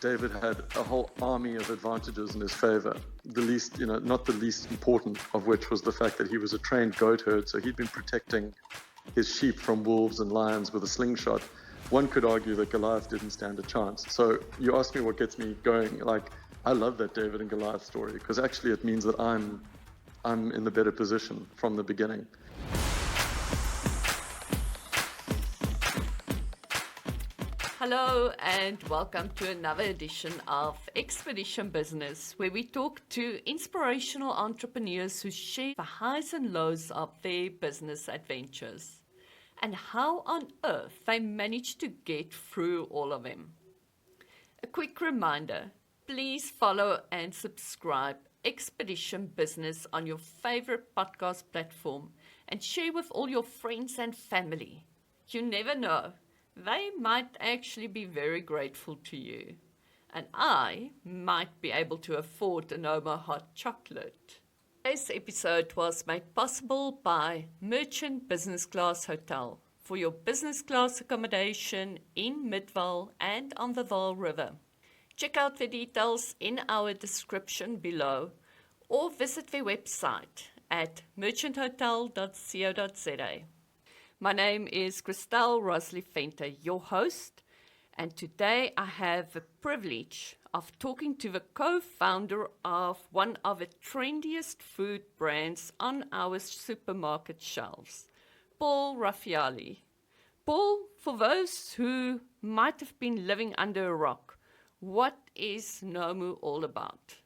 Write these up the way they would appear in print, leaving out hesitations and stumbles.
David had a whole army of advantages in his favor. The least, not the least important of which was the fact that he was a trained goat herd, so he'd been protecting his sheep from wolves and lions with a slingshot. One could argue that Goliath didn't stand a chance. So you ask me what gets me going. I love that David and Goliath story, because actually it means that I'm in the better position from the beginning. Hello and welcome to another edition of Expedition Business, where we talk to inspirational entrepreneurs who share the highs and lows of their business adventures and how on earth they manage to get through all of them. A quick reminder, please follow and subscribe Expedition Business on your favorite podcast platform and share with all your friends and family. You never know. They might actually be very grateful to you. And I might be able to afford a Nomu hot chocolate. Today's episode was made possible by Merchant Business Class Hotel for your business class accommodation in Midvaal and on the Vaal River. Check out the details in our description below or visit their website at merchanthotel.co.za. My name is Christelle Rosley-Venter, your host, and today I have the privilege of talking to the co-founder of one of the trendiest food brands on our supermarket shelves, Paul Raphaely. Paul, for those who might have been living under a rock, what is Nomu all about?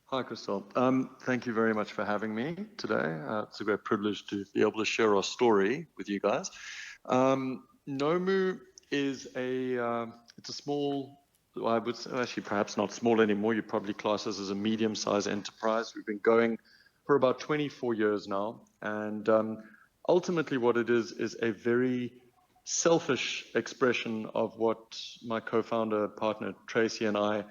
Hi, Christelle. Thank you very much for having me today. It's a great privilege to be able to share our story with you guys. Nomu is it's a small, I would say, actually perhaps not small anymore. You'd probably class us as a medium-sized enterprise. We've been going for about 24 years now. And ultimately what it is a very selfish expression of what my co-founder partner, Tracy, and I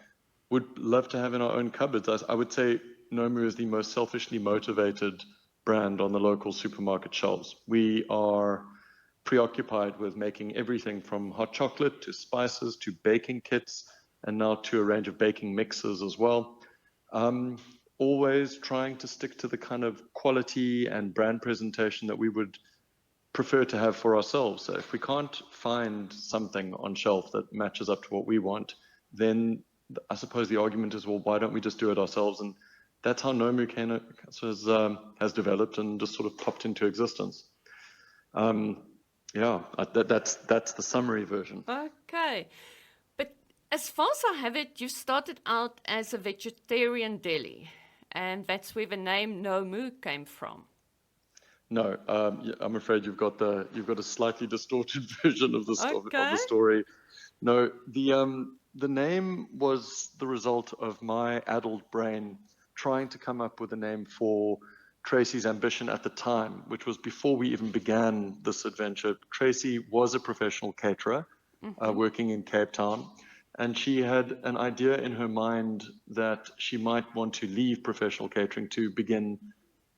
would love to have in our own cupboards. I would say Nomu is the most selfishly motivated brand on the local supermarket shelves. We are preoccupied with making everything from hot chocolate to spices to baking kits and now to a range of baking mixes as well. Always trying to stick to the kind of quality and brand presentation that we would prefer to have for ourselves. So if we can't find something on shelf that matches up to what we want, then I suppose the argument is, well, why don't we just do it ourselves? And that's how Nomu has developed and just sort of popped into existence. That's the summary version. Okay. But as far as I have it, you started out as a vegetarian deli, and that's where the name Nomu came from. No, I'm afraid you've got a slightly distorted version of the story. No, the name was the result of my addled brain trying to come up with a name for Tracy's ambition at the time, which was before we even began this adventure. Tracy was a professional caterer working in Cape Town, and she had an idea in her mind that she might want to leave professional catering to begin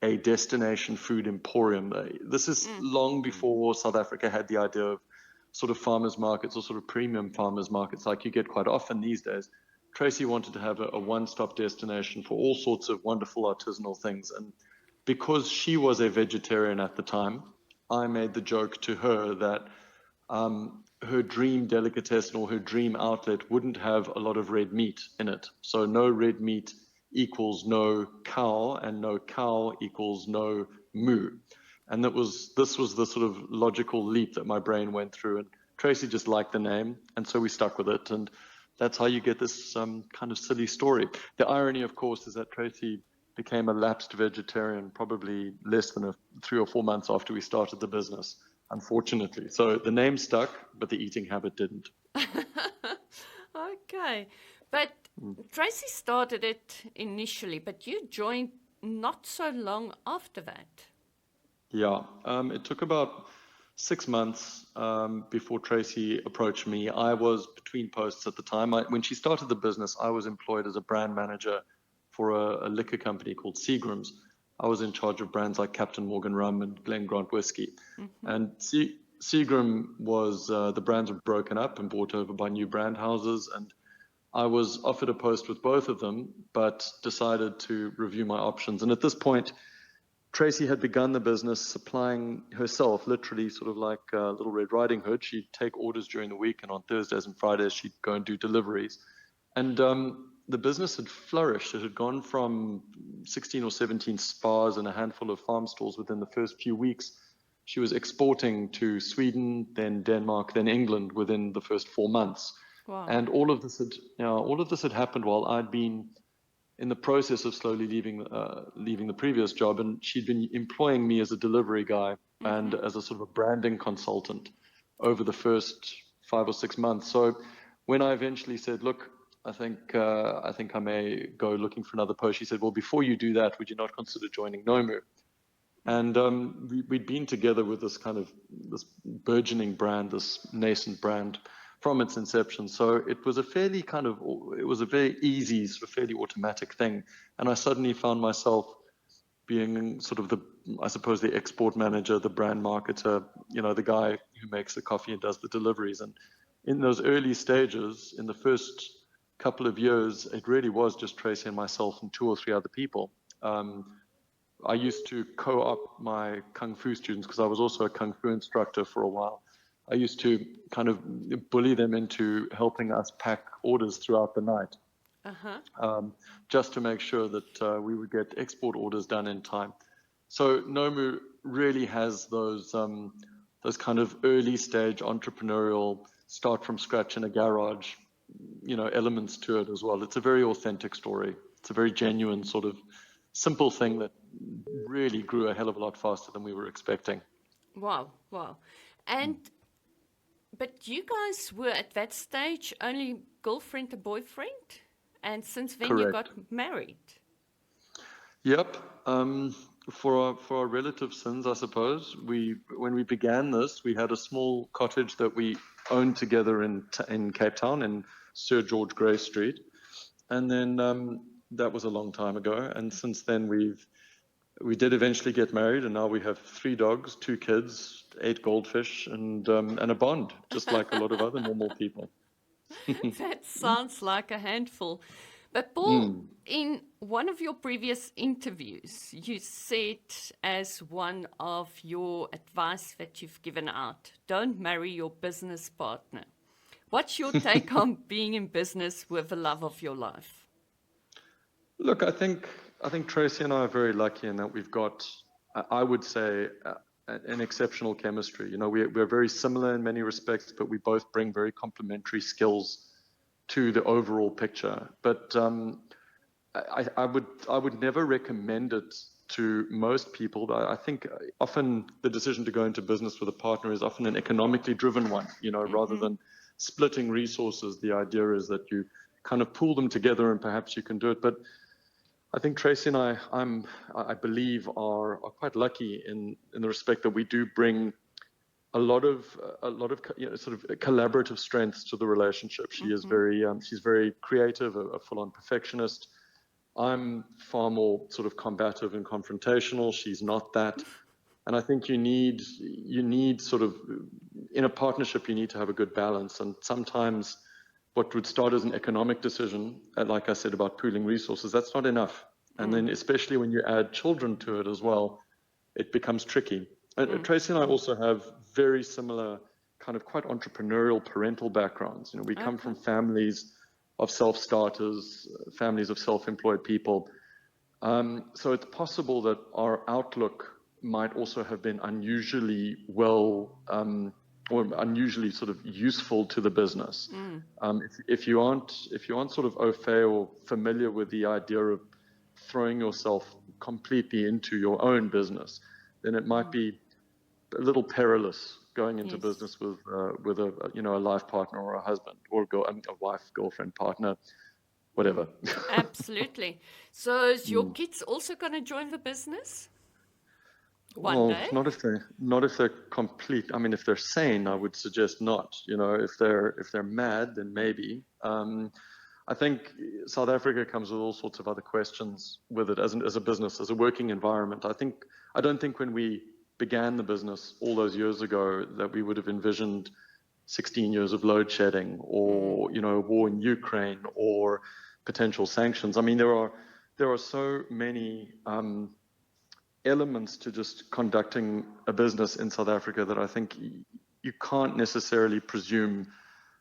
a destination food emporium. This is long before South Africa had the idea of sort of farmers markets or sort of premium farmers markets like you get quite often these days. Tracy wanted to have a one-stop destination for all sorts of wonderful artisanal things. And because she was a vegetarian at the time, I made the joke to her that her dream delicatessen or her dream outlet wouldn't have a lot of red meat in it. So no red meat equals no cow, and no cow equals no moo. And this was the sort of logical leap that my brain went through. And Tracy just liked the name, and so we stuck with it. And that's how you get this kind of silly story. The irony, of course, is that Tracy became a lapsed vegetarian probably less than 3 or 4 months after we started the business, unfortunately. So the name stuck, but the eating habit didn't. Okay. But Tracy started it initially, but you joined not so long after that. Yeah, it took about 6 months before Tracy approached me. I was between posts at the time. When she started the business, I was employed as a brand manager for a liquor company called Seagram's. I was in charge of brands like Captain Morgan Rum and Glen Grant Whiskey. And Seagram was, the brands were broken up and bought over by new brand houses. And I was offered a post with both of them, but decided to review my options. And at this point, Tracy had begun the business supplying herself, literally sort of like Little Red Riding Hood. She'd take orders during the week, and on Thursdays and Fridays, she'd go and do deliveries. And the business had flourished. It had gone from 16 or 17 spas and a handful of farm stalls within the first few weeks. She was exporting to Sweden, then Denmark, then England within the first 4 months. Wow. And all of this had happened while I'd been in the process of slowly leaving the previous job, and she'd been employing me as a delivery guy and as a sort of a branding consultant over the first 5 or 6 months. So when I eventually said, look, I think I may go looking for another post, she said, well, before you do that, would you not consider joining Nomu? And we'd been together with this burgeoning brand, this nascent brand, from its inception. So it was a very easy, sort of fairly automatic thing. And I suddenly found myself being sort of the export manager, the brand marketer, the guy who makes the coffee and does the deliveries. And in those early stages, in the first couple of years, it really was just Tracy and myself and 2 or 3 other people. I used to co-op my Kung Fu students because I was also a Kung Fu instructor for a while. I used to kind of bully them into helping us pack orders throughout the night, just to make sure that we would get export orders done in time. So Nomu really has those kind of early stage entrepreneurial, start from scratch in a garage, elements to it as well. It's a very authentic story. It's a very genuine sort of simple thing that really grew a hell of a lot faster than we were expecting. Wow. But you guys were at that stage only girlfriend and boyfriend, and since then Correct. you got married. Yep. For our relative sins, I suppose. When we began this, we had a small cottage that we owned together in Cape Town in Sir George Grey Street, and then that was a long time ago. And since then, we did eventually get married, and now we have 3 dogs, 2 kids, 8 goldfish, and a bond, just like a lot of other normal people. That sounds like a handful. But Paul, in one of your previous interviews, you said as one of your advice that you've given out, don't marry your business partner. What's your take on being in business with the love of your life? Look, I think Tracy and I are very lucky in that we've got, I would say, an exceptional chemistry. We're very similar in many respects, but we both bring very complementary skills to the overall picture. But I would never recommend it to most people. But I think often the decision to go into business with a partner is often an economically driven one. Rather than splitting resources, the idea is that you kind of pool them together and perhaps you can do it. But I think Tracy and I believe, are quite lucky in the respect that we do bring a lot of sort of collaborative strengths to the relationship. She is she's very creative, a full-on perfectionist. I'm far more sort of combative and confrontational. She's not that, and I think you need sort of, in a partnership, you need to have a good balance. And sometimes what would start as an economic decision, like I said about pooling resources, that's not enough. And then especially when you add children to it as well, it becomes tricky. And Tracy and I also have very similar kind of quite entrepreneurial parental backgrounds. We come from families of self-starters, families of self-employed people. So it's possible that our outlook might also have been unusually or unusually sort of useful to the business. If you aren't sort of au fait or familiar with the idea of throwing yourself completely into your own business, then it might be a little perilous going into business with a life partner or a husband or a wife, girlfriend, partner, whatever. Absolutely. So is your kids also going to join the business? One day? Not if they're complete. I mean, if they're sane, I would suggest not. If they're mad, then maybe. I think South Africa comes with all sorts of other questions with it as a business, as a working environment. I don't think when we began the business all those years ago that we would have envisioned 16 years of load shedding, or war in Ukraine, or potential sanctions. I mean, there are so many elements to just conducting a business in South Africa that I think you can't necessarily presume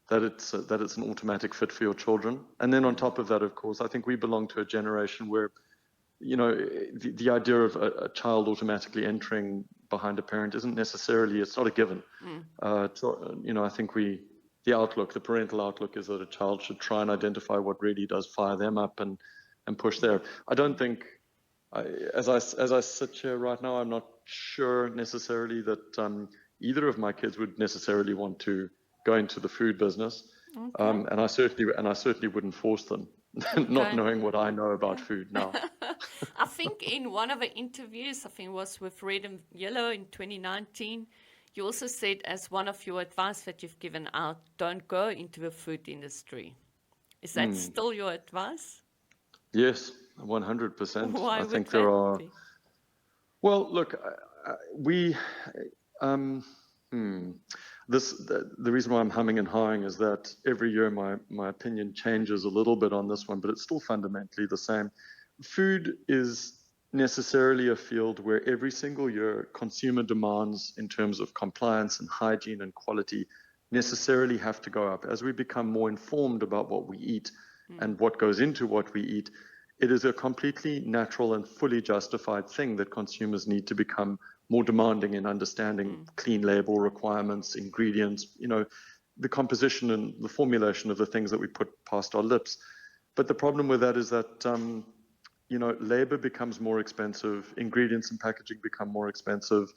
that it's an automatic fit for your children. And then on top of that, of course, I think we belong to a generation where the idea of a child automatically entering behind a parent isn't necessarily, it's not a given. I think the parental outlook is that a child should try and identify what really does fire them up and push there. I don't think, as I sit here right now, I'm not sure necessarily that either of my kids would necessarily want to go into the food business. Okay. And I certainly wouldn't force them, not knowing what I know about food now. I think in one of the interviews, I think it was with Red and Yellow in 2019, you also said as one of your advice that you've given out, don't go into the food industry. Is that still your advice? Yes, 100%. Why I would think that there are. be? Well, look, we. The reason why I'm humming and hawing is that every year my opinion changes a little bit on this one, but it's still fundamentally the same. Food is necessarily a field where every single year consumer demands in terms of compliance and hygiene and quality necessarily have to go up. As we become more informed about what we eat and what goes into what we eat, it is a completely natural and fully justified thing that consumers need to become more demanding in understanding clean label requirements, ingredients, the composition and the formulation of the things that we put past our lips. But the problem with that is that, labor becomes more expensive, ingredients and packaging become more expensive,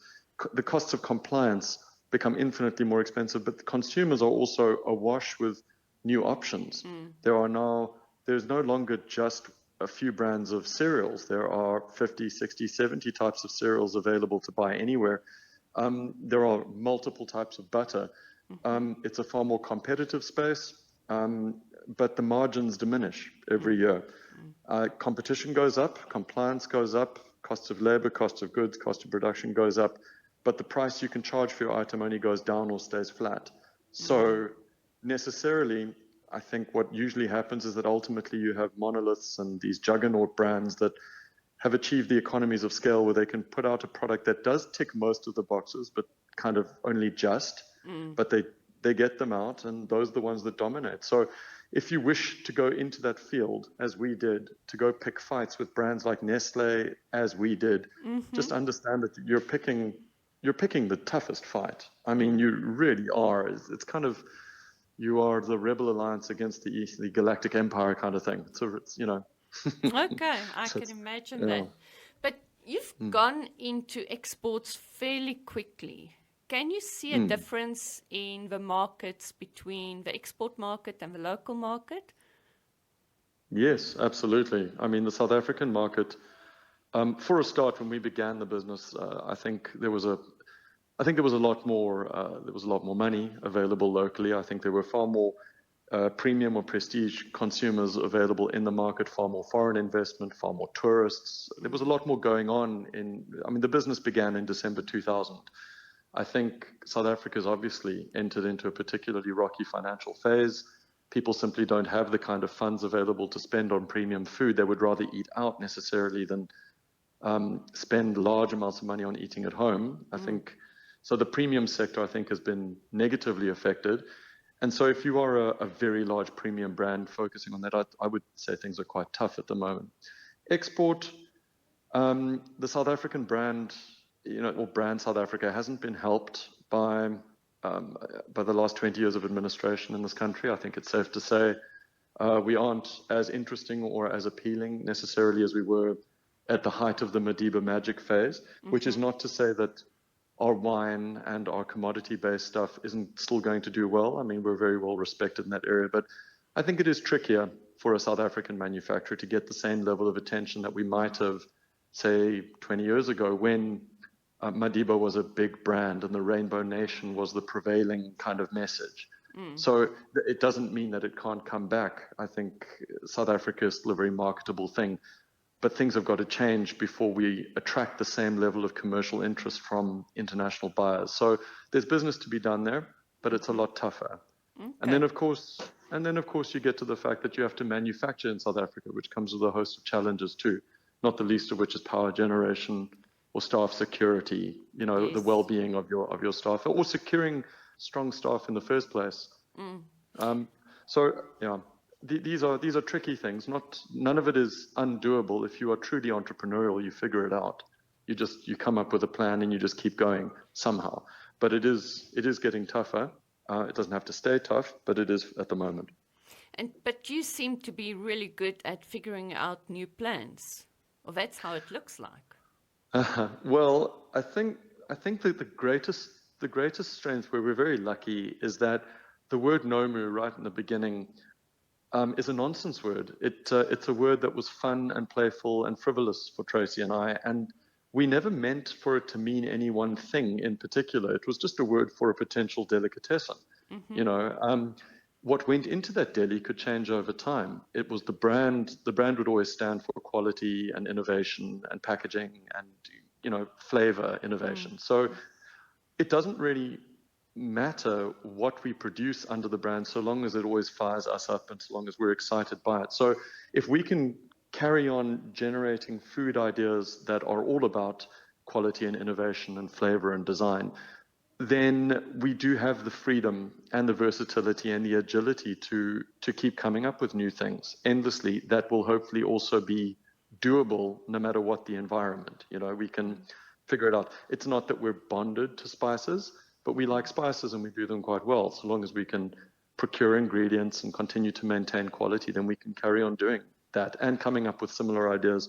the costs of compliance become infinitely more expensive, but the consumers are also awash with new options. There's no longer just a few brands of cereals. There are 50, 60, 70 types of cereals available to buy anywhere. There are multiple types of butter. It's a far more competitive space, but the margins diminish every year. Competition goes up, compliance goes up, cost of labor, cost of goods, cost of production goes up, but the price you can charge for your item only goes down or stays flat. So necessarily, I think what usually happens is that ultimately you have monoliths and these juggernaut brands that have achieved the economies of scale where they can put out a product that does tick most of the boxes, but kind of only just, but they get them out, and those are the ones that dominate. So if you wish to go into that field, as we did, to go pick fights with brands like Nestle, as we did, just understand that you're picking the toughest fight. I mean, you really are. It's kind of, you are the Rebel Alliance against the Galactic Empire kind of thing. So it's, Okay, I can imagine that. But you've gone into exports fairly quickly. Can you see a difference in the markets between the export market and the local market? Yes, absolutely. I mean, the South African market, for a start, when we began the business, I think there was a lot more money available locally. I think there were far more premium or prestige consumers available in the market, far more foreign investment, far more tourists. There was a lot more going on the business began in December 2000. I think South Africa's obviously entered into a particularly rocky financial phase. People simply don't have the kind of funds available to spend on premium food. They would rather eat out necessarily than spend large amounts of money on eating at home. I think so. The premium sector, I think, has been negatively affected. And so if you are a very large premium brand focusing on that, I would say things are quite tough at the moment. Export, the South African brand, or brand South Africa hasn't been helped by the last 20 years of administration in this country. I think it's safe to say we aren't as interesting or as appealing necessarily as we were at the height of the Madiba magic phase, which is not to say that our wine and our commodity-based stuff isn't still going to do well. I mean, we're very well respected in that area, but I think it is trickier for a South African manufacturer to get the same level of attention that we might have, say, 20 years ago when Madiba was a big brand and the Rainbow Nation was the prevailing kind of message. So it doesn't mean that it can't come back. I think South Africa is still a very marketable thing, but things have got to change before we attract the same level of commercial interest from international buyers. So there's business to be done there, but it's a lot tougher. Okay. And then of course you get to the fact that you have to manufacture in South Africa, which comes with a host of challenges too, not the least of which is power generation or staff security, Yes. the well-being of your staff, or securing strong staff in the first place. So yeah, these are tricky things. None of it is undoable. If you are truly entrepreneurial, you figure it out. You come up with a plan and you just keep going somehow. But it is getting tougher. It doesn't have to stay tough, but it is at the moment. But you seem to be really good at figuring out new plans. Well, that's how it looks like. Well, I think that the greatest strength, where we're very lucky, is that the word Nomu right in the beginning is a nonsense word. It's a word that was fun and playful and frivolous for Tracy and I, and we never meant for it to mean any one thing in particular. It was just a word for a potential delicatessen. What went into that deli could change over time. It was the brand. The brand would always stand for quality and innovation and packaging and flavor innovation. So it doesn't really matter what we produce under the brand, so long as it always fires us up and so long as we're excited by it. So if we can carry on generating food ideas that are all about quality and innovation and flavor and design, then we do have the freedom and the versatility and the agility to keep coming up with new things endlessly that will hopefully also be doable no matter what the environment. We can figure it out. It's not that we're bonded to spices, but we like spices and we do them quite well. So long as we can procure ingredients and continue to maintain quality, then we can carry on doing that and coming up with similar ideas,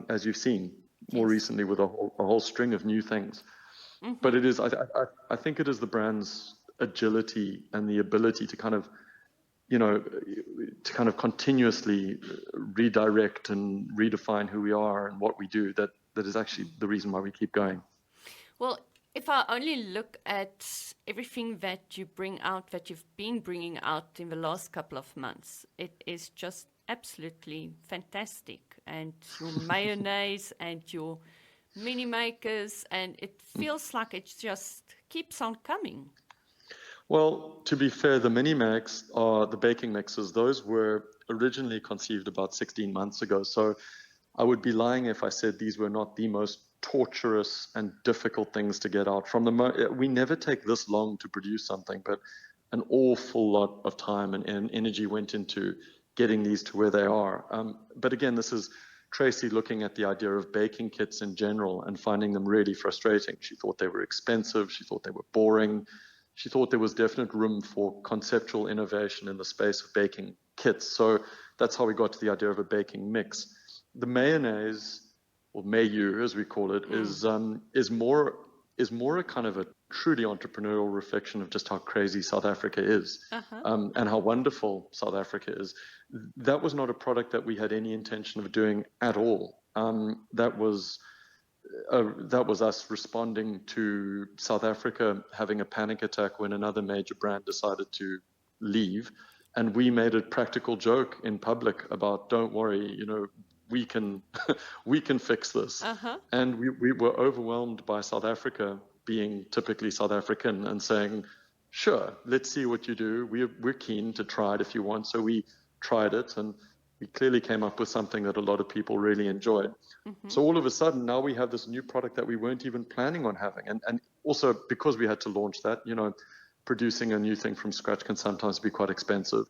as you've seen more recently with a whole string of new things. But it is, I think it is the brand's agility and the ability to kind of continuously redirect and redefine who we are and what we do that is actually the reason why we keep going. Well, if I only look at everything that you bring out, that you've been bringing out in the last couple of months, it is just absolutely fantastic. And your mayonnaise and your mini makers, and it feels like it just keeps on coming. Well, to be fair, the mini makes are the baking mixes. Those were originally conceived about 16 months ago. So I would be lying if I said these were not the most torturous and difficult things to get out. We never take this long to produce something, but an awful lot of time and energy went into getting these to where they are. But again, this is Tracy looking at the idea of baking kits in general and finding them really frustrating. She thought they were expensive. She thought they were boring. She thought there was definite room for conceptual innovation in the space of baking kits. So that's how we got to the idea of a baking mix. The mayonnaise, or mayu as we call it, is more a kind of a truly entrepreneurial reflection of just how crazy South Africa is, and how wonderful South Africa is. That was not a product that we had any intention of doing at all. That was us responding to South Africa having a panic attack when another major brand decided to leave, and we made a practical joke in public about, don't worry, we can fix this. And we were overwhelmed by South Africa being typically South African and saying, sure, let's see what you do. We're keen to try it if you want. So we tried it, and we clearly came up with something that a lot of people really enjoyed. So all of a sudden, now we have this new product that we weren't even planning on having. And also because we had to launch that, producing a new thing from scratch can sometimes be quite expensive.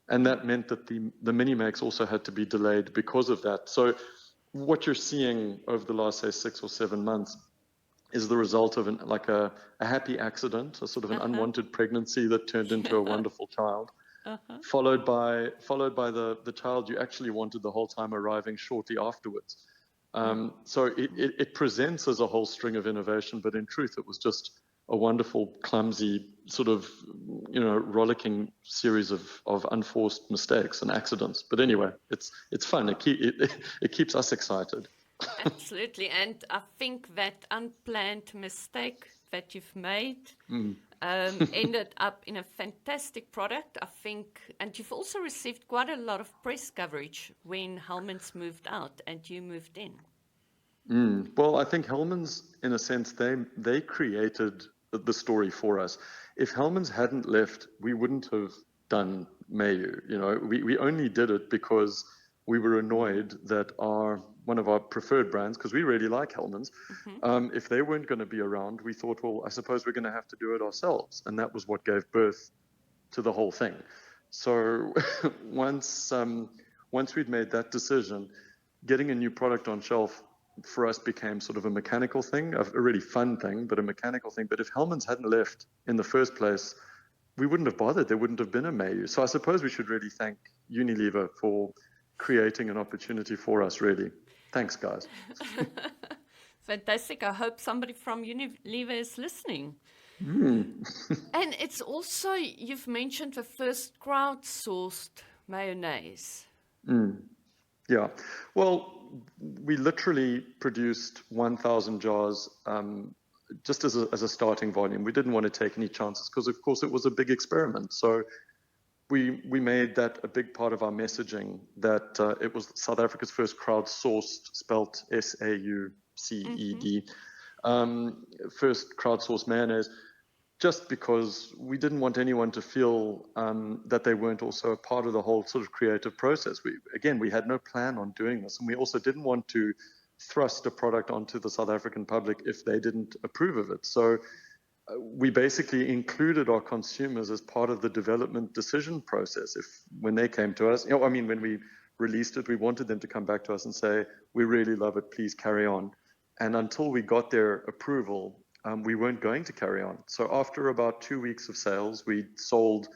And that meant that the mini makes also had to be delayed because of that. So what you're seeing over the last, say, 6 or 7 months is the result of a happy accident, a sort of an unwanted pregnancy that turned into a wonderful child, followed by the child you actually wanted the whole time arriving shortly afterwards. So it presents as a whole string of innovation, but in truth, it was just a wonderful, clumsy, sort of, rollicking series of unforced mistakes and accidents. But anyway, it's fun. It keeps us excited. Absolutely. And I think that unplanned mistake that you've made ended up in a fantastic product, I think. And you've also received quite a lot of press coverage when Hellmans moved out and you moved in. Well, I think Hellmans, in a sense, they created the story for us. If Hellmans hadn't left, we wouldn't have done Mayu. You know, we only did it because we were annoyed that one of our preferred brands, because we really like Hellmans, if they weren't going to be around, we thought, well, I suppose we're going to have to do it ourselves. And that was what gave birth to the whole thing. So once we'd made that decision, getting a new product on shelf for us became sort of a mechanical thing, a really fun thing, but a mechanical thing. But if Hellmans hadn't left in the first place, we wouldn't have bothered. There wouldn't have been a Mayu. So I suppose we should really thank Unilever for creating an opportunity for us, really. Thanks, guys. Fantastic. I hope somebody from Unilever is listening. And it's also, you've mentioned the first crowdsourced mayonnaise. Yeah. Well, we literally produced 1,000 jars just as a starting volume. We didn't want to take any chances because, of course, it was a big experiment. So we made that a big part of our messaging, that it was South Africa's first crowdsourced, spelt SAUCED, first crowdsourced mayonnaise, just because we didn't want anyone to feel that they weren't also a part of the whole sort of creative process. We had no plan on doing this, and we also didn't want to thrust a product onto the South African public if they didn't approve of it. So we basically included our consumers as part of the development decision process. When they came to us, when we released it, we wanted them to come back to us and say, we really love it, please carry on. And until we got their approval, we weren't going to carry on. So after about 2 weeks of sales, we sold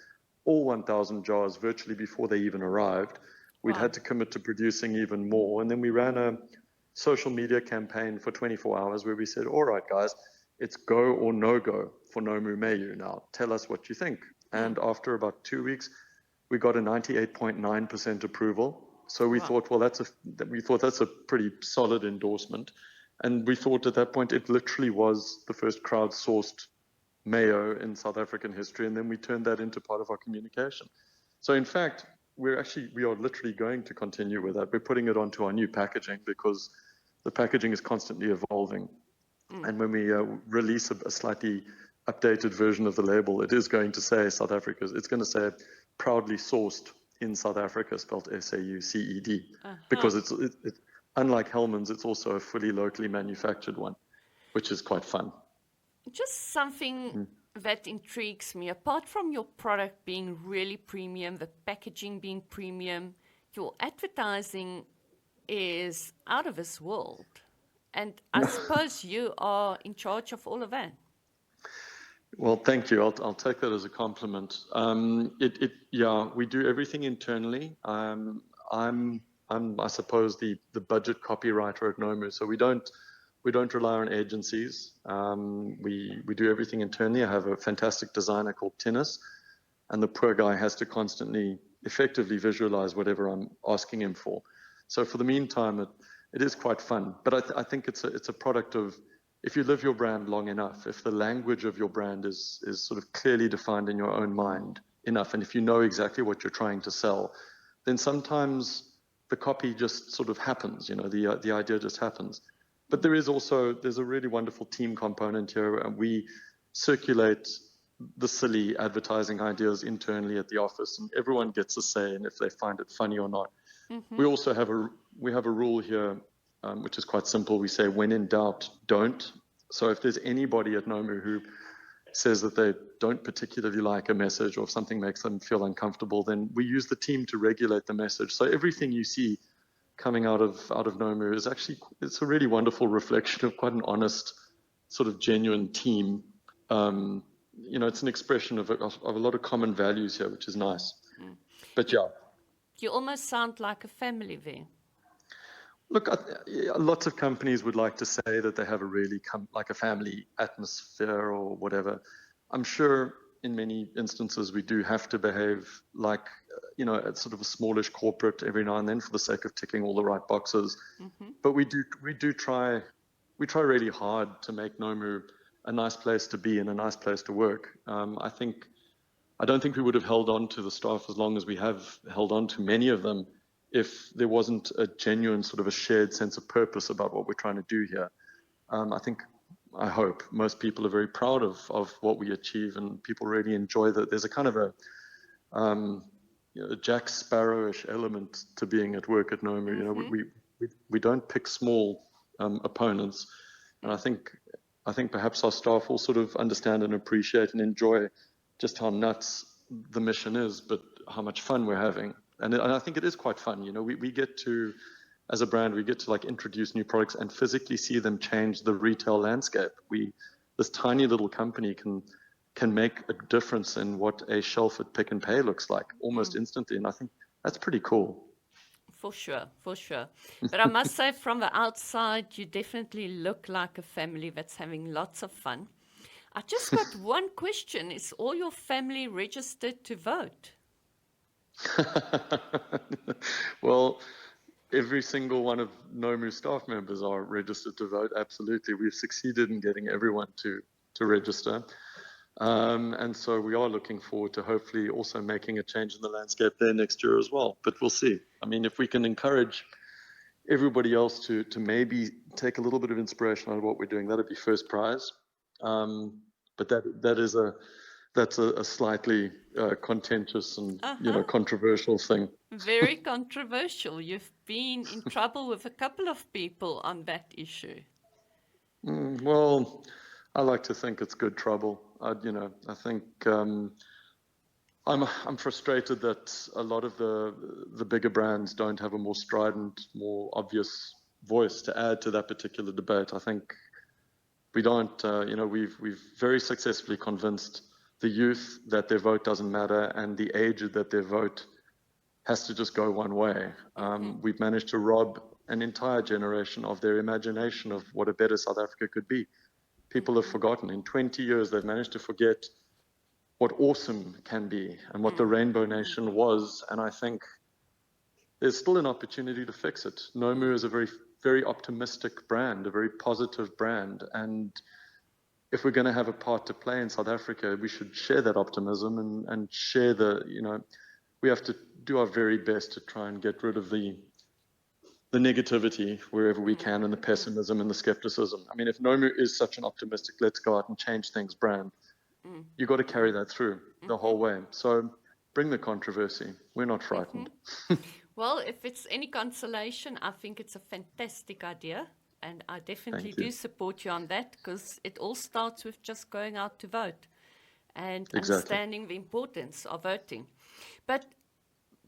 all 1,000 jars virtually before they even arrived. We'd had to commit to producing even more. And then we ran a social media campaign for 24 hours where we said, all right, guys, it's go or no go for Nomu Mayu now. Tell us what you think. And after about 2 weeks, we got a 98.9% approval. So we thought, well, that's a pretty solid endorsement. And we thought at that point, it literally was the first crowdsourced mayo in South African history. And then we turned that into part of our communication. So in fact, we are literally going to continue with that. We're putting it onto our new packaging because the packaging is constantly evolving. And when we release a slightly updated version of the label, it is going to say South Africa. It's going to say proudly sourced in South Africa, spelled SAUCED, because it's unlike Hellmans, it's also a fully locally manufactured one, which is quite fun. Just something that intrigues me, apart from your product being really premium, the packaging being premium, your advertising is out of this world. And I suppose you are in charge of all of that. Well, thank you. I'll take that as a compliment. We do everything internally. I'm I suppose the budget copywriter at Nomu. So we don't rely on agencies. We do everything internally. I have a fantastic designer called Tinnis, and the poor guy has to constantly effectively visualize whatever I'm asking him for. So for the meantime, it is quite fun. But I think it's a product of, if you live your brand long enough, if the language of your brand is sort of clearly defined in your own mind enough, and if you know exactly what you're trying to sell, then sometimes the copy just sort of happens, the idea just happens. But there's a really wonderful team component here, and we circulate the silly advertising ideas internally at the office, and everyone gets a say in if they find it funny or not. We also have a rule here, which is quite simple. We say, when in doubt, don't. So if there's anybody at Nomu who says that they don't particularly like a message, or if something makes them feel uncomfortable, then we use the team to regulate the message. So everything you see coming out of Nomu is actually, it's a really wonderful reflection of quite an honest, sort of genuine team. It's an expression of a lot of common values here, which is nice. But yeah. You almost sound like a family there. Look, lots of companies would like to say that they have a really like a family atmosphere or whatever. I'm sure in many instances we do have to behave like, sort of a smallish corporate every now and then for the sake of ticking all the right boxes. But we try really hard to make Nomu a nice place to be and a nice place to work. I don't think we would have held on to the staff as long as we have held on to many of them if there wasn't a genuine sort of a shared sense of purpose about what we're trying to do here. I think I hope most people are very proud of what we achieve, and people really enjoy that. There's a kind of a Jack Sparrowish element to being at work at Nomu. You know, we don't pick small opponents, and I think perhaps our staff will sort of understand and appreciate and enjoy just how nuts the mission is, but how much fun we're having. And I think it is quite fun. You know, we get to, as a brand, we get to like introduce new products and physically see them change the retail landscape. This tiny little company can make a difference in what a shelf at Pick and Pay looks like almost instantly. And I think that's pretty cool. For sure, for sure. But I must say, from the outside, you definitely look like a family that's having lots of fun. I just got one question. Is all your family registered to vote? Well, every single one of Nomu staff members are registered to vote. Absolutely. We've succeeded in getting everyone to register. And so we are looking forward to hopefully also making a change in the landscape there next year as well. But we'll see. I mean, if we can encourage everybody else to maybe take a little bit of inspiration out of what we're doing, that'd be first prize. But that's a slightly contentious and controversial thing. Very controversial. You've been in trouble with a couple of people on that issue. Well, I like to think it's good trouble. I think I'm frustrated that a lot of the bigger brands don't have a more strident, more obvious voice to add to that particular debate. I think we don't. We've very successfully convinced the youth that their vote doesn't matter, and the aged that their vote has to just go one way. We've managed to rob an entire generation of their imagination of what a better South Africa could be. People have forgotten. In 20 years, they've managed to forget what awesome can be and what the Rainbow Nation was. And I think there's still an opportunity to fix it. Nomu is a very, very optimistic brand, a very positive brand. And if we're going to have a part to play in South Africa, we should share that optimism and share we have to do our very best to try and get rid of the negativity wherever we can, and the pessimism and the skepticism. I mean, if Nomu is such an optimistic, let's go out and change things brand, you've got to carry that through the whole way. So bring the controversy. We're not frightened. Well, if it's any consolation, I think it's a fantastic idea. And I definitely do support you on that, because it all starts with just going out to vote and understanding the importance of voting. But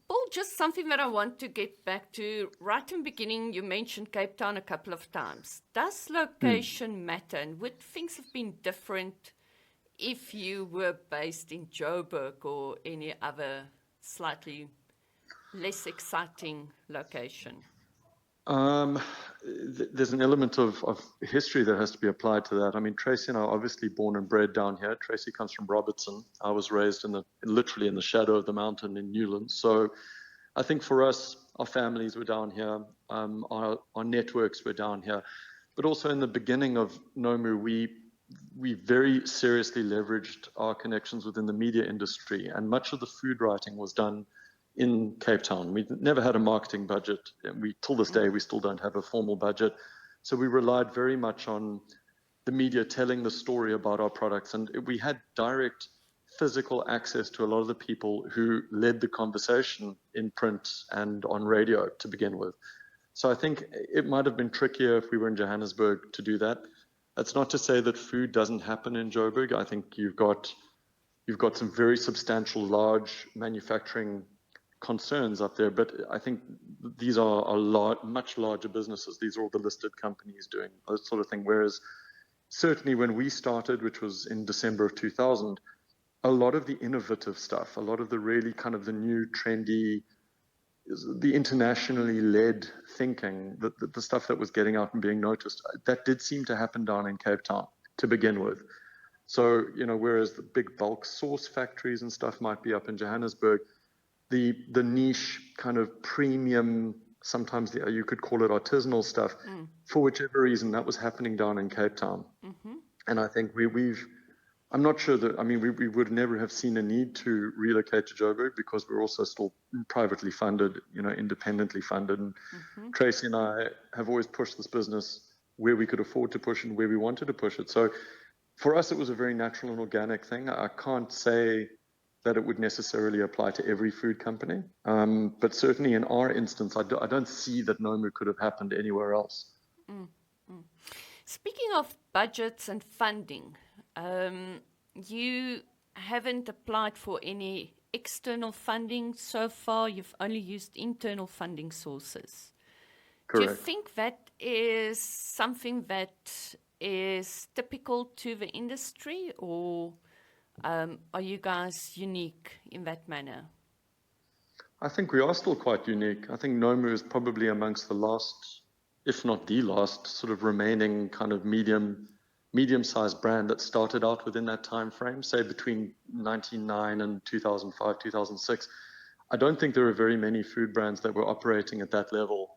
Paul, just something that I want to get back to. Right in the beginning, you mentioned Cape Town a couple of times. Does location matter? And would things have been different if you were based in Joburg or any other slightly less exciting location? There's an element of history that has to be applied to that. I mean, Tracy and I are obviously born and bred down here. Tracy comes from Robertson. I was raised literally in the shadow of the mountain in Newlands. So I think for us, our families were down here. Our networks were down here. But also in the beginning of Nomu, we very seriously leveraged our connections within the media industry, and much of the food writing was done in Cape Town. We never had a marketing budget. Till this day, we still don't have a formal budget. So we relied very much on the media telling the story about our products. And we had direct physical access to a lot of the people who led the conversation in print and on radio to begin with. So I think it might have been trickier if we were in Johannesburg to do that. That's not to say that food doesn't happen in Joburg. I think you've got some very substantial, large manufacturing concerns up there, but I think these are much larger businesses. These are all the listed companies doing that sort of thing. Whereas certainly when we started, which was in December of 2000, a lot of the innovative stuff, a lot of the really kind of the new trendy, the internationally led thinking, the stuff that was getting out and being noticed, that did seem to happen down in Cape Town to begin with. So, whereas the big bulk sauce factories and stuff might be up in Johannesburg, the niche kind of premium, sometimes you could call it artisanal stuff, for whichever reason, that was happening down in Cape Town. And I think I'm not sure that, we would never have seen a need to relocate to Joburg, because we're also still privately funded, independently funded. And Tracy and I have always pushed this business where we could afford to push and where we wanted to push it. So for us, it was a very natural and organic thing. I can't say that it would necessarily apply to every food company, but certainly in our instance, I don't see that Nomu could have happened anywhere else. Speaking of budgets and funding, you haven't applied for any external funding so far. You've only used internal funding sources. Correct. Do you think that is something that is typical to the industry, or are you guys unique in that manner? I think we are still quite unique. I think Nomu is probably amongst the last, if not the last, sort of remaining kind of medium-sized brand that started out within that time frame, say between 1999 and 2005, 2006. I don't think there are very many food brands that were operating at that level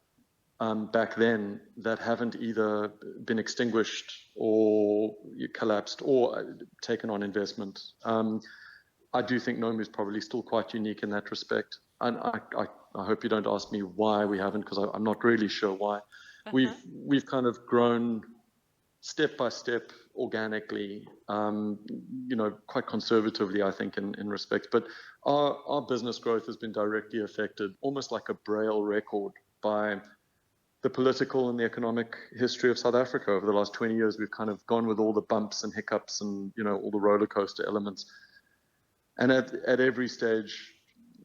back then that haven't either been extinguished or collapsed or taken on investment. I do think Nomu is probably still quite unique in that respect. And I hope you don't ask me why we haven't, because I'm not really sure why. We've kind of grown step by step organically, quite conservatively, I think, in respect. But our business growth has been directly affected, almost like a braille record, by the political and the economic history of South Africa. Over the last 20 years, we've kind of gone with all the bumps and hiccups and, all the roller coaster elements. And at every stage,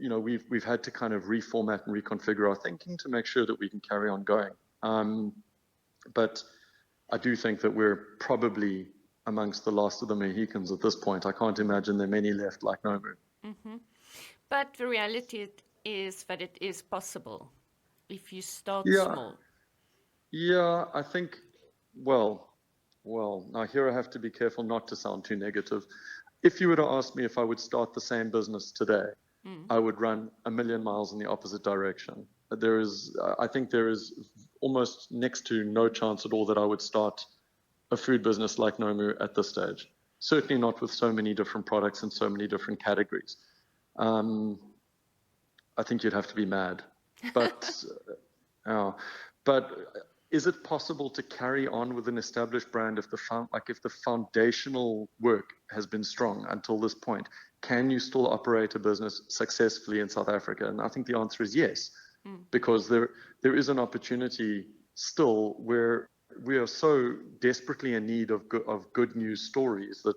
we've had to kind of reformat and reconfigure our thinking to make sure that we can carry on going. But I do think that we're probably amongst the last of the Mohicans at this point. I can't imagine there are many left like Nomu. Mm-hmm. But the reality is that it is possible if you start small. Yeah, I think, well, now here I have to be careful not to sound too negative. If you were to ask me if I would start the same business today, I would run a million miles in the opposite direction. I think there is almost next to no chance at all that I would start a food business like Nomu at this stage. Certainly not with so many different products and so many different categories. I think you'd have to be mad. But, but is it possible to carry on with an established brand if the foundational work has been strong until this point? Can you still operate a business successfully in South Africa? And I think the answer is yes, because there is an opportunity still where we are so desperately in need of good news stories that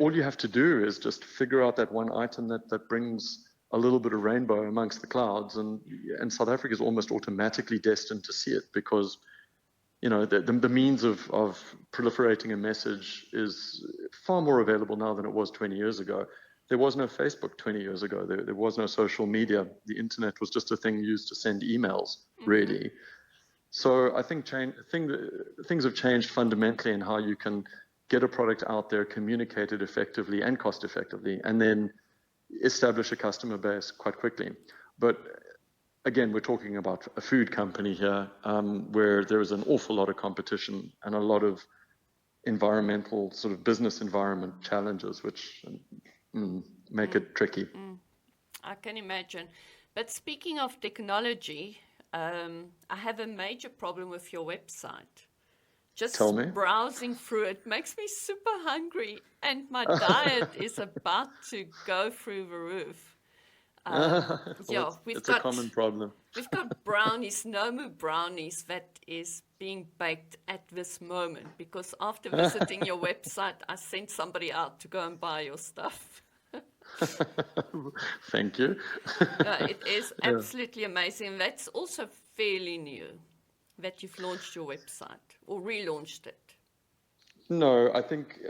all you have to do is just figure out that one item that brings a little bit of rainbow amongst the clouds, and South Africa is almost automatically destined to see it, because the means of proliferating a message is far more available now than it was 20 years ago. There was no Facebook 20 years ago. There was no social media. The internet was just a thing used to send emails, really. So I think things have changed fundamentally in how you can get a product out there, communicate it effectively and cost effectively, and then establish a customer base quite quickly. But again, we're talking about a food company here, where there is an awful lot of competition and a lot of environmental sort of business environment challenges, which make it tricky. I can imagine. But speaking of technology, I have a major problem with your website. Just Tell me. Browsing through it makes me super hungry, and my diet is about to go through the roof. It's a common problem. We've got brownies, Nomu brownies, that is being baked at this moment, because after visiting your website, I sent somebody out to go and buy your stuff. Thank you. It is absolutely amazing. That's also fairly new, that you've launched your website or relaunched it. No, I think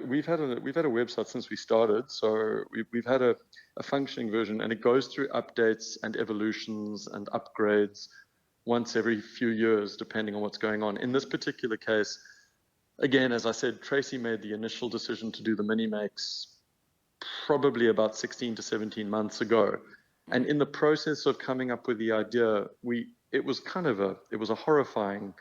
we've had a website since we started, so we've had a functioning version, and it goes through updates and evolutions and upgrades once every few years, depending on what's going on. In this particular case, again, as I said, Tracy made the initial decision to do the mini makes probably about 16 to 17 months ago, and in the process of coming up with the idea, it was a horrifying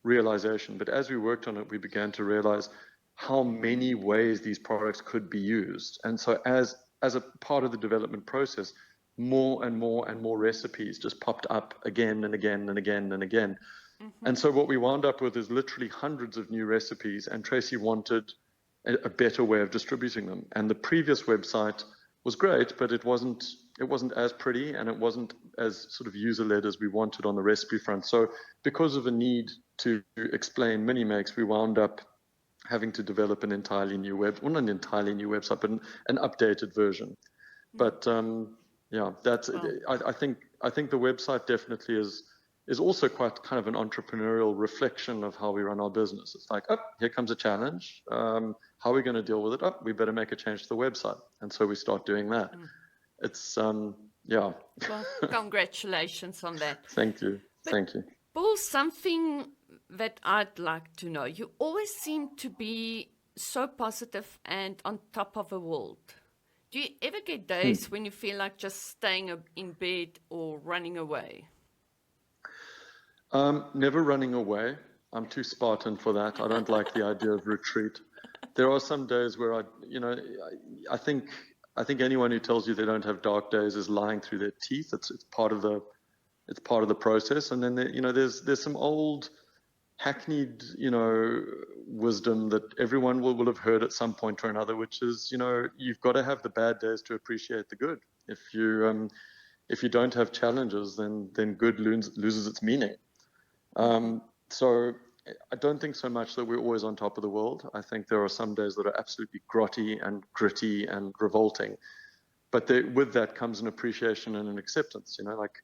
realization. But as we worked on it, we began to realize how many ways these products could be used. And so as a part of the development process, more and more and more recipes just popped up again and again and again and again. And so what we wound up with is literally hundreds of new recipes, and Tracy wanted a better way of distributing them. And the previous website was great, but it wasn't as pretty, and it wasn't as sort of user-led as we wanted on the recipe front. So because of a need to explain mini makes, we wound up having to develop an entirely new not an entirely new website, but an updated version. But yeah, that's I think the website definitely is also quite kind of an entrepreneurial reflection of how we run our business. It's like, oh, here comes a challenge. How are we going to deal with it? Oh, we better make a change to the website. And so we start doing that. It's, yeah. Well, congratulations on that. Thank you. Thank you. Paul, something that I'd like to know. You always seem to be so positive and on top of the world. Do you ever get days when you feel like just staying in bed or running away? Never running away. I'm too Spartan for that. I don't like the idea of retreat. There are some days where I think anyone who tells you they don't have dark days is lying through their teeth. It's part of the process. And then there's some old hackneyed wisdom that everyone will have heard at some point or another, which is you've got to have the bad days to appreciate the good. If you don't have challenges, then good loses its meaning. So I don't think so much that we're always on top of the world. I think there are some days that are absolutely grotty and gritty and revolting, but with that comes an appreciation and an acceptance. Like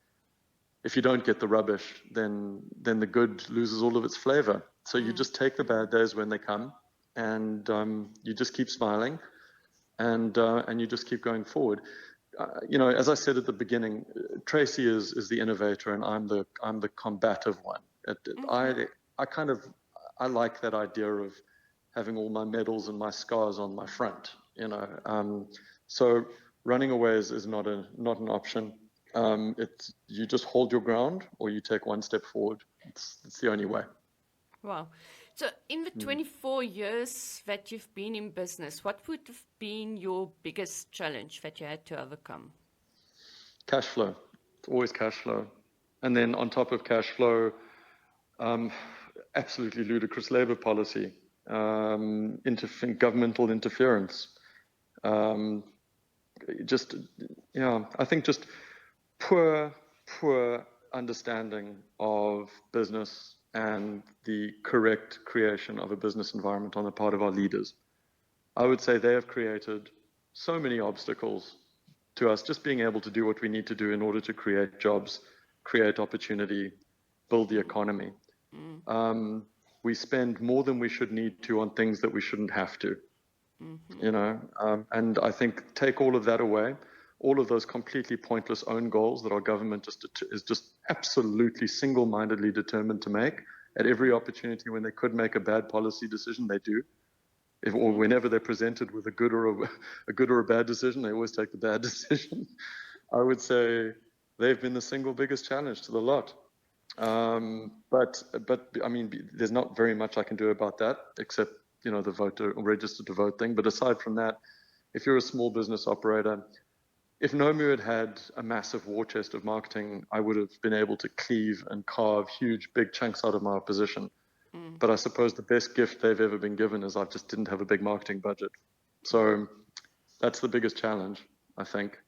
if you don't get the rubbish, then the good loses all of its flavor. So you just take the bad days when they come, and you just keep smiling, and you just keep going forward. As I said at the beginning, Tracy is the innovator, and I'm the combative one. I like that idea of having all my medals and my scars on my front. So running away is not an option. You just hold your ground, or you take one step forward. It's the only way. Wow. So in the 24 years that you've been in business, what would have been your biggest challenge that you had to overcome? Cash flow. It's always cash flow. And then on top of cash flow, absolutely ludicrous labor policy, governmental interference. I think just poor understanding of business and the correct creation of a business environment on the part of our leaders. I would say they have created so many obstacles to us just being able to do what we need to do in order to create jobs, create opportunity, build the economy. We spend more than we should need to on things that we shouldn't have to. And I think take all of that away, all of those completely pointless own goals that our government is just absolutely single-mindedly determined to make at every opportunity. When they could make a bad policy decision, they do. Or whenever they're presented with a good or a bad decision, they always take the bad decision. I would say they've been the single biggest challenge to the lot. But I mean, there's not very much I can do about that, except the voter or register to vote thing. But aside from that, if you're a small business operator, if Nomu had a massive war chest of marketing, I would have been able to cleave and carve huge, big chunks out of my opposition. But I suppose the best gift they've ever been given is I just didn't have a big marketing budget. So that's the biggest challenge, I think.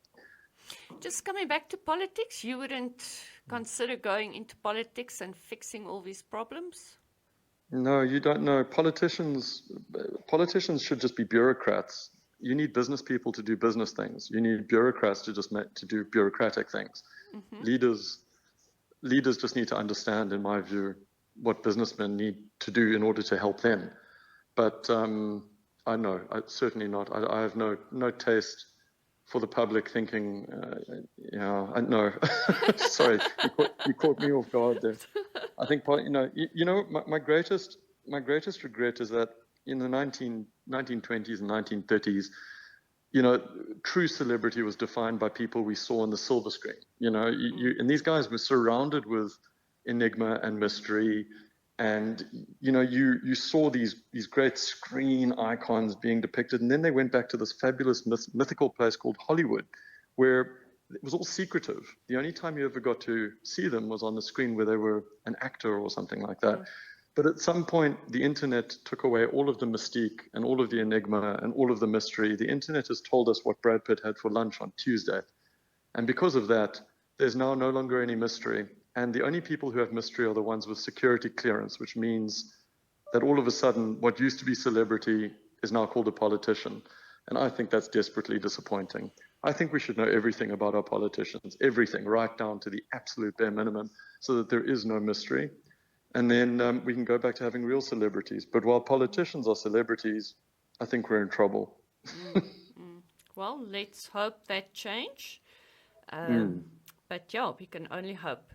Just coming back to politics, you wouldn't consider going into politics and fixing all these problems? No, you don't know. Politicians should just be bureaucrats. You need business people to do business things. You need bureaucrats to do bureaucratic things. Leaders just need to understand, in my view, what businessmen need to do in order to help them. But I certainly not. I have no taste for the public thinking. I know. Sorry, you caught me off guard there. I think my greatest regret is that in the 1920s and 1930s, true celebrity was defined by people we saw on the silver screen. And these guys were surrounded with enigma and mystery, and you saw these great screen icons being depicted, and then they went back to this fabulous mythical place called Hollywood, where it was all secretive. The only time you ever got to see them was on the screen where they were an actor or something like that. But at some point, the internet took away all of the mystique and all of the enigma and all of the mystery. The internet has told us what Brad Pitt had for lunch on Tuesday. And because of that, there's now no longer any mystery. And the only people who have mystery are the ones with security clearance, which means that all of a sudden, what used to be celebrity is now called a politician. And I think that's desperately disappointing. I think we should know everything about our politicians, everything, right down to the absolute bare minimum, so that there is no mystery. And then we can go back to having real celebrities. But while politicians are celebrities, I think we're in trouble. Well, let's hope that change. But yeah, we can only hope.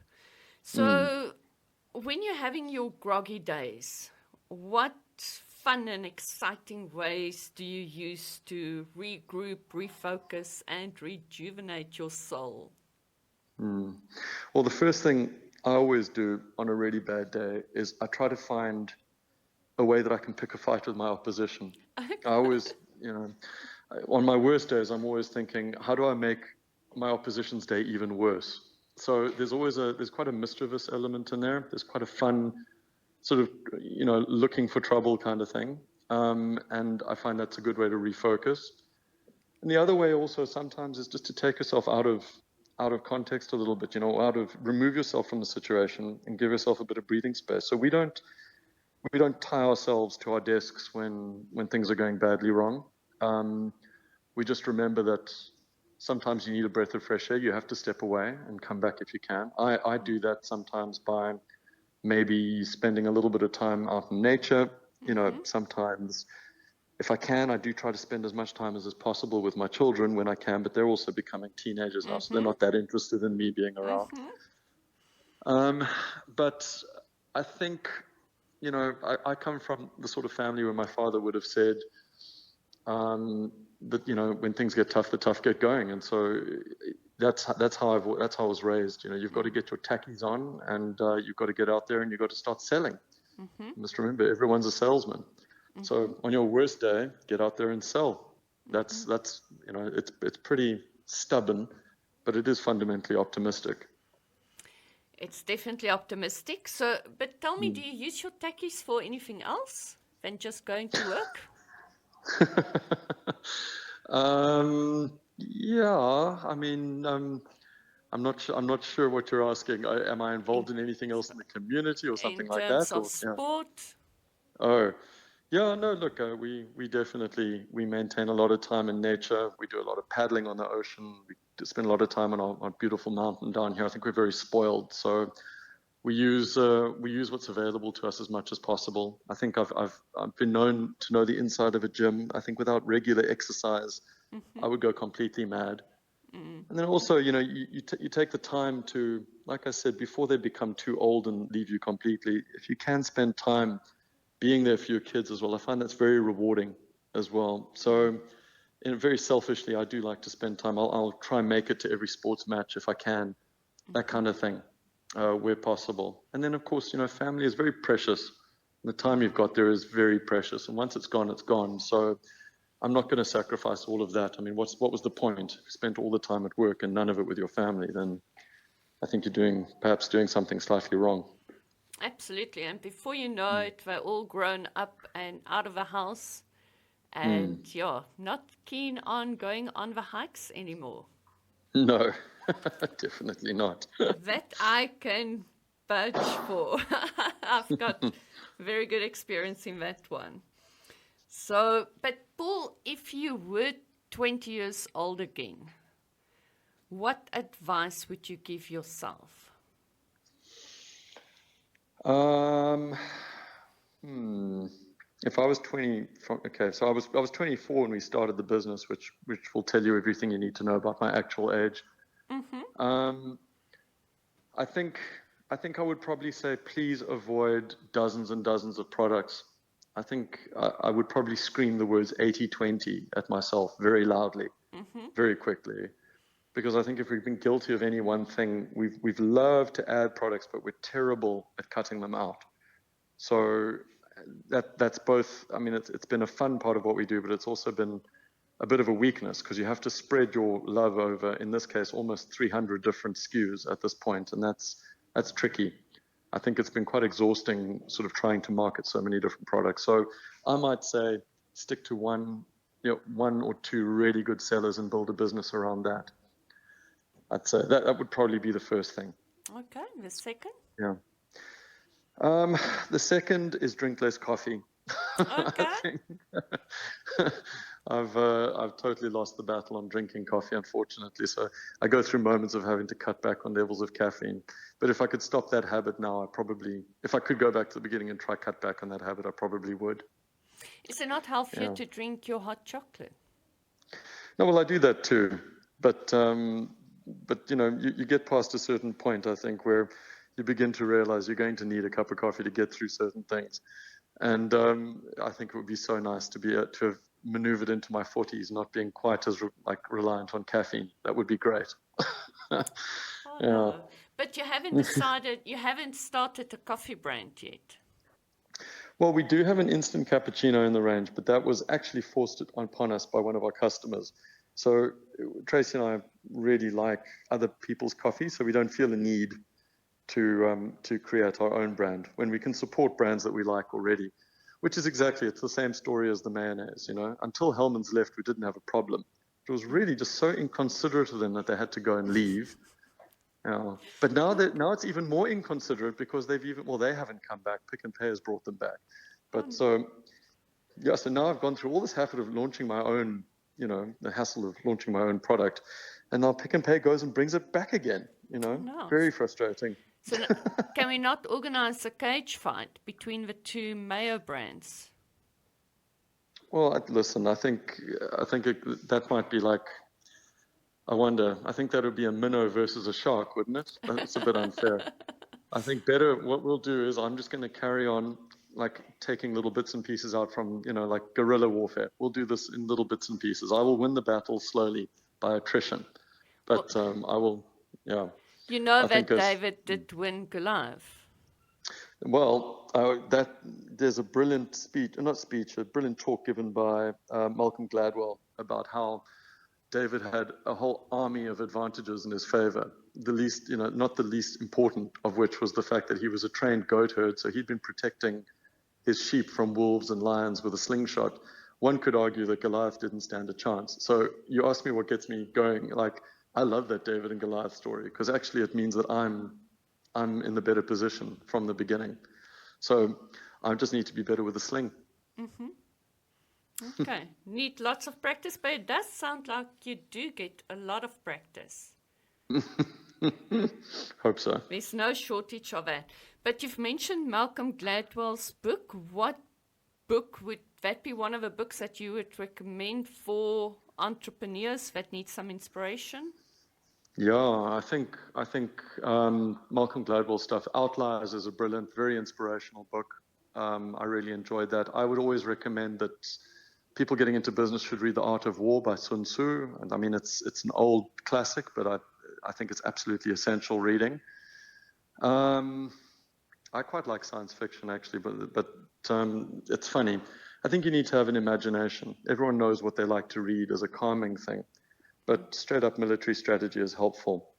So when you're having your groggy days, what fun and exciting ways do you use to regroup, refocus, and rejuvenate your soul? Well, the first thing I always do on a really bad day is I try to find a way that I can pick a fight with my opposition. I always, on my worst days, I'm always thinking, how do I make my opposition's day even worse? So there's quite a mischievous element in there. There's quite a fun sort of, looking for trouble kind of thing. And I find that's a good way to refocus. And the other way also sometimes is just to take yourself out of context a little bit, remove yourself from the situation and give yourself a bit of breathing space. So we don't tie ourselves to our desks when things are going badly wrong. We just remember that sometimes you need a breath of fresh air. You have to step away and come back if you can. I do that sometimes by maybe spending a little bit of time out in nature. Sometimes if I can, I do try to spend as much time as is possible with my children when I can, but they're also becoming teenagers now, so they're not that interested in me being around. But I think, I come from the sort of family where my father would have said that, when things get tough, the tough get going. And so that's how I was raised. You've got to get your tackies on, and you've got to get out there and you've got to start selling. You must remember, everyone's a salesman. So on your worst day, get out there and sell. That's it's pretty stubborn, but it is fundamentally optimistic. It's definitely optimistic. So, but tell me, do you use your tackies for anything else than just going to work? Yeah, I mean, I'm not sure what you're asking. Am I involved in anything else in the community or something In like terms that? of sport? Oh, yeah, no, look, we definitely, we maintain a lot of time in nature. We do a lot of paddling on the ocean. We spend a lot of time on our beautiful mountain down here. I think we're very spoiled. So we use what's available to us as much as possible. I think I've been known to know the inside of a gym. I think without regular exercise, I would go completely mad. And then also, you take the time to, like I said, before they become too old and leave you completely, if you can spend time being there for your kids as well, I find that's very rewarding as well. So very selfishly, I do like to spend time. I'll try and make it to every sports match if I can, that kind of thing, where possible. And then, of course, family is very precious. The time you've got there is very precious. And once it's gone, it's gone. So I'm not going to sacrifice all of that. I mean, what was the point? If you spent all the time at work and none of it with your family, then I think you're perhaps doing something slightly wrong. Absolutely. And before you know it, we're all grown up and out of the house and, not keen on going on the hikes anymore. No, definitely not. That I can vouch for. I've got very good experience in that one. So, but Paul, if you were 20 years old again, what advice would you give yourself? If I was 20, so I was 24 when we started the business, which will tell you everything you need to know about my actual age. I think I would probably say, please avoid dozens and dozens of products. I think I would probably scream the words 80-20 at myself very loudly, very quickly. Because I think if we've been guilty of any one thing, we've loved to add products, but we're terrible at cutting them out. So that's both. I mean, it's been a fun part of what we do, but it's also been a bit of a weakness because you have to spread your love over, in this case, almost 300 different SKUs at this point, and that's tricky. I think it's been quite exhausting sort of trying to market so many different products. So I might say stick to one or two really good sellers and build a business around that. I'd say that would probably be the first thing. Okay, the second? Yeah. The second is drink less coffee. Okay. I think I've totally lost the battle on drinking coffee, unfortunately. So I go through moments of having to cut back on levels of caffeine. But if I could stop that habit now, if I could go back to the beginning and try cut back on that habit, I probably would. Is it not healthier to drink your hot chocolate? No, well, I do that too. But you get past a certain point, I think, where you begin to realize you're going to need a cup of coffee to get through certain things. And I think it would be so nice to have maneuvered into my 40s, not being quite as reliant on caffeine. That would be great. No. But you haven't started a coffee brand yet. Well, we do have an instant cappuccino in the range, but that was actually forced upon us by one of our customers. So Tracy and I really like other people's coffee, so we don't feel a need to create our own brand when we can support brands that we like already, which is it's the same story as the mayonnaise. Until Hellmans left, we didn't have a problem. It was really just so inconsiderate of them that they had to go and leave. But now it's even more inconsiderate because they haven't come back. Pick n Pay has brought them back. But so now I've gone through all this hassle of launching my own, the hassle of launching my own product, and now Pick n Pay goes and brings it back again. No. Very frustrating. So can we not organize a cage fight between the two mayo brands? Well, listen, I think that might be like, I wonder, I think that would be a minnow versus a shark, wouldn't it? That's a bit unfair. I think better, what we'll do is I'm just going to carry on taking little bits and pieces out from, like guerrilla warfare. We'll do this in little bits and pieces. I will win the battle slowly by attrition, but I will, yeah. That David did win Goliath. Well, there's a brilliant a brilliant talk given by Malcolm Gladwell about how David had a whole army of advantages in his favor. Not the least important of which was the fact that he was a trained goat herd, so he'd been protecting his sheep from wolves and lions with a slingshot. One could argue that Goliath didn't stand a chance. So you ask me what gets me going. I love that David and Goliath story because actually it means that I'm in the better position from the beginning. So I just need to be better with the sling. Mm-hmm. Okay. Need lots of practice, but it does sound like you do get a lot of practice. Hope so. There's no shortage of that. But you've mentioned Malcolm Gladwell's book. What book would that be? One of the books that you would recommend for entrepreneurs that need some inspiration? Yeah, I think Malcolm Gladwell's stuff, Outliers, is a brilliant, very inspirational book. I really enjoyed that. I would always recommend that people getting into business should read The Art of War by Sun Tzu. And I mean, it's an old classic, but I think it's absolutely essential reading. I quite like science fiction, actually, but it's funny. I think you need to have an imagination. Everyone knows what they like to read as a calming thing. But straight up military strategy is helpful,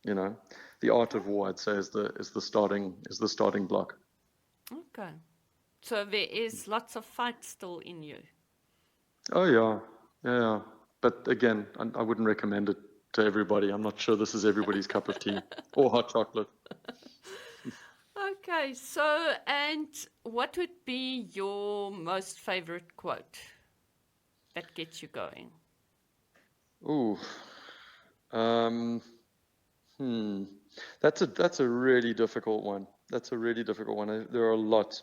The Art of War, I'd say, is the starting block. Okay, so there is lots of fight still in you. Oh yeah. But again, I wouldn't recommend it to everybody. I'm not sure this is everybody's cup of tea or hot chocolate. Okay, so and what would be your most favorite quote that gets you going? Ooh, that's a really difficult one. There are a lot.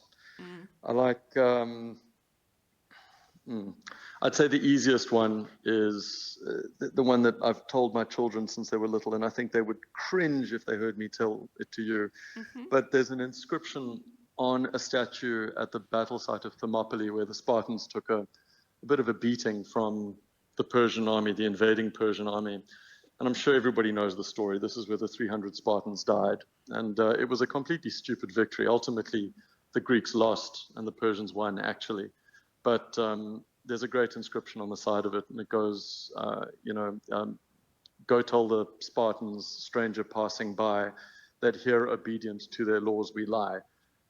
I like. I'd say the easiest one is the one that I've told my children since they were little, and I think they would cringe if they heard me tell it to you. Mm-hmm. But there's an inscription on a statue at the battle site of Thermopylae where the Spartans took a bit of a beating from the Persian army, the invading Persian army. And I'm sure everybody knows the story. This is where the 300 Spartans died. And it was a completely stupid victory. Ultimately, the Greeks lost and the Persians won, actually. But there's a great inscription on the side of it, and it goes, go tell the Spartans, stranger passing by, that here obedient to their laws we lie.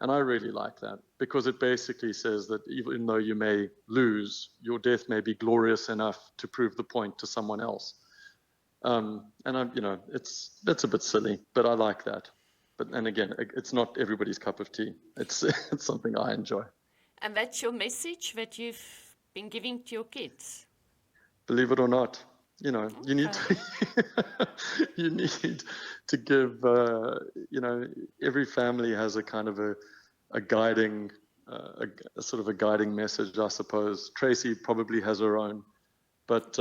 And I really like that, because it basically says that even though you may lose, your death may be glorious enough to prove the point to someone else. And it's a bit silly, but I like that. And again, it's not everybody's cup of tea. It's something I enjoy. And that's your message that you've been giving to your kids? Believe it or not, Okay. you need to give, every family has a kind of a guiding, a sort of a guiding message, I suppose. Tracy probably has her own, but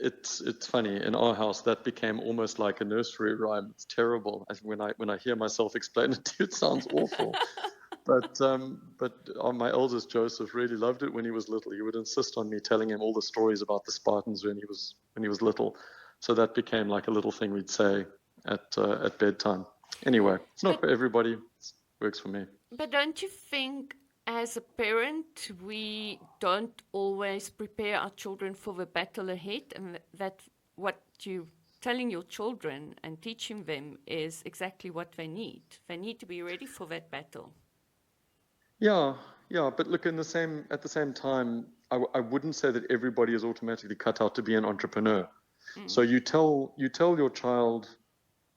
it's funny. In our house, that became almost like a nursery rhyme. It's terrible. When I hear myself explain it to you, it sounds awful. But my eldest Joseph really loved it when he was little. He would insist on me telling him all the stories about the Spartans when he was little. So that became like a little thing we'd say at bedtime. Anyway, it's not for everybody. It works for me. But don't you think, as a parent, we don't always prepare our children for the battle ahead, and that what you telling your children and teaching them is exactly what they need? They need to be ready for that battle. Yeah, but look, at the same time, I wouldn't say that everybody is automatically cut out to be an entrepreneur. So you tell your child,